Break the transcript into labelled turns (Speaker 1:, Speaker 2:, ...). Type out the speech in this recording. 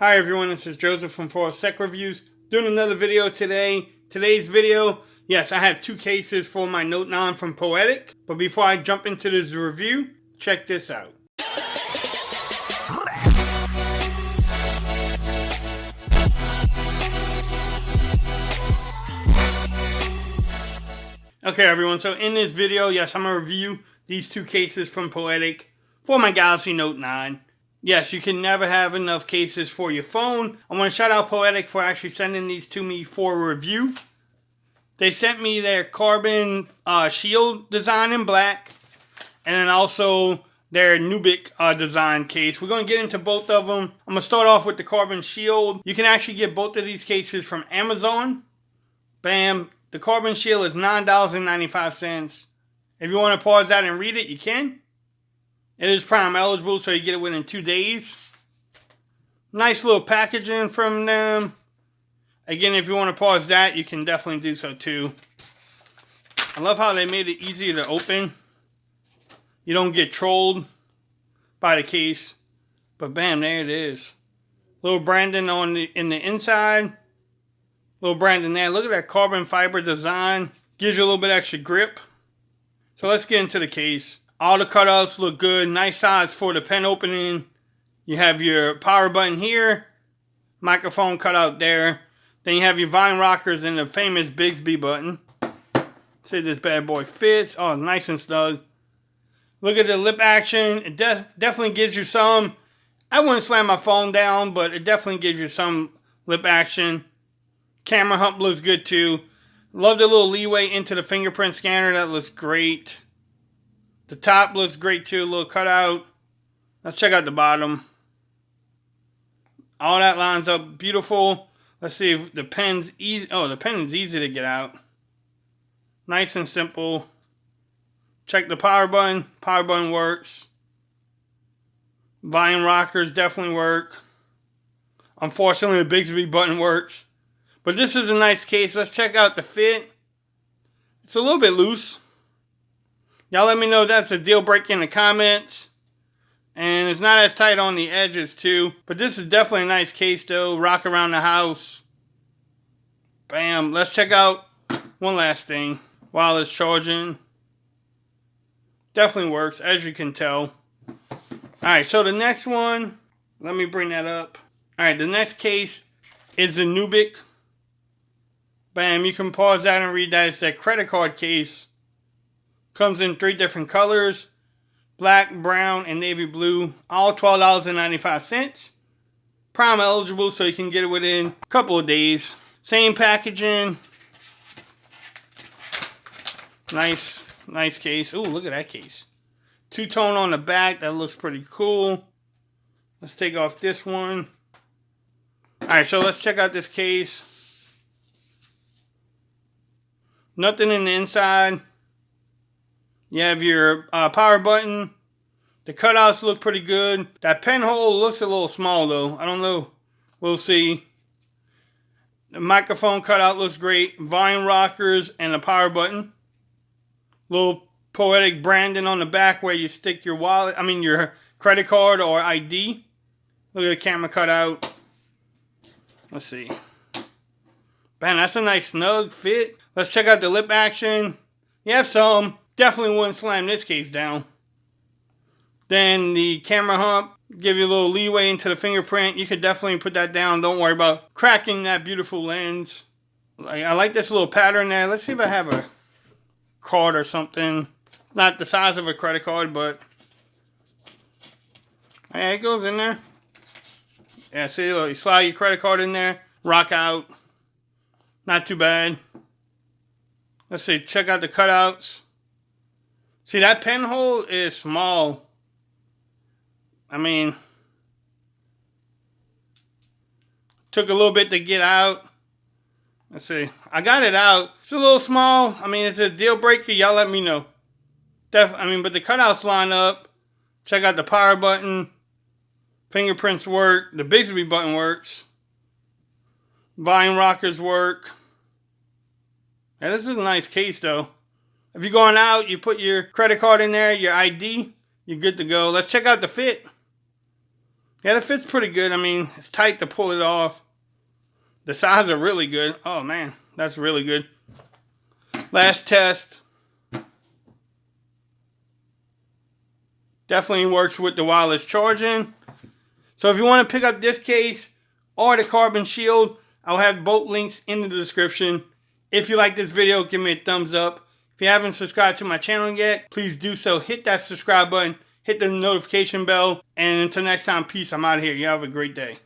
Speaker 1: Hi everyone, this is Joseph from Tech Reviews, doing another video today. Today's video, yes, I have two cases for my Note 9 from Poetic, but before I jump into this review, check this out. Okay everyone, so in this video, yes, I'm going to review these two cases from Poetic for my Galaxy Note 9. Yes, you can never have enough cases for your phone. I want to shout out Poetic for actually sending these to me for review. They sent me their carbon shield design in black, and then also their Nubuck design case. We're going to get into both of them. I'm going to start off with the carbon shield. You can actually get both of these cases from Amazon. Bam. The carbon shield is $9.95. If you want to pause that and read it, you can. It is Prime eligible, so you get it within 2 days. Nice little packaging from them. Again, if you want to pause that, you can definitely do so too. I love how they made it easier to open. You don't get trolled by the case. But bam, there it is. Little branding in the inside. Little branding there. Look at that carbon fiber design. Gives you a little bit extra grip. So let's get into the case. All the cutouts look good. Nice size for the pen opening. You have your power button here. Microphone cutout there. Then you have your vine rockers and the famous Bixby button. See this bad boy fits. Oh, nice and snug. Look at the lip action. It definitely gives you some. I wouldn't slam my phone down, but it definitely gives you some lip action. Camera hump looks good too. Love the little leeway into the fingerprint scanner. That looks great. The top looks great too, a little cutout. Let's check out the bottom. All that lines up beautiful. Let's see if the pen's easy. Oh, the pen is easy to get out. Nice and simple. Check the power button. Power button works. Vine rockers definitely work. Unfortunately, the Bixby button works. But this is a nice case. Let's check out the fit. It's a little bit loose. Y'all let me know if that's a deal breaker in the comments. And it's not as tight on the edges too. But this is definitely a nice case though. Rock around the house. Bam. Let's check out one last thing while it's charging. Definitely works, as you can tell. Alright, so the next one. Let me bring that up. Alright, the next case is the Nubuck. Bam. You can pause that and read that. It's that credit card case. Comes in 3 different colors. Black, brown, and navy blue. All $12.95. Prime eligible, so you can get it within a couple of days. Same packaging. Nice case. Ooh, look at that case. Two-tone on the back. That looks pretty cool. Let's take off this one. Alright, so let's check out this case. Nothing in the inside. You have your power button. The cutouts look pretty good. That pen hole looks a little small though. I don't know. We'll see. The microphone cutout looks great. Vine rockers and the power button. Little Poetic branding on the back where you stick your wallet. I mean your credit card or ID. Look at the camera cutout. Let's see. Man, that's a nice snug fit. Let's check out the lip action. You have some. Definitely wouldn't slam this case down. Then the camera hump, give you a little leeway into the fingerprint. You could definitely put that down. Don't worry about cracking that beautiful lens. I like this little pattern there. Let's see if I have a card or something. Not the size of a credit card, but yeah, it goes in there. Yeah, see, look, you slide your credit card in there, rock out. Not too bad. Let's see, check out the cutouts. See, that pen hole is small. I mean, took a little bit to get out. Let's see. I got it out. It's a little small. I mean, it's a deal breaker. Y'all let me know. But the cutouts line up. Check out the power button. Fingerprints work. The Bixby button works. Vine rockers work. Yeah, this is a nice case though. If you're going out, you put your credit card in there, your ID, you're good to go. Let's check out the fit. Yeah, it fits pretty good. I mean, it's tight to pull it off. The sides are really good. Oh man, that's really good. Last test. Definitely works with the wireless charging. So if you want to pick up this case or the Karbon shield, I'll have both links in the description. If you like this video, give me a thumbs up. If you haven't subscribed to my channel yet, please do so. Hit that subscribe button, hit the notification bell, and until next time, peace. I'm out of here. You have a great day.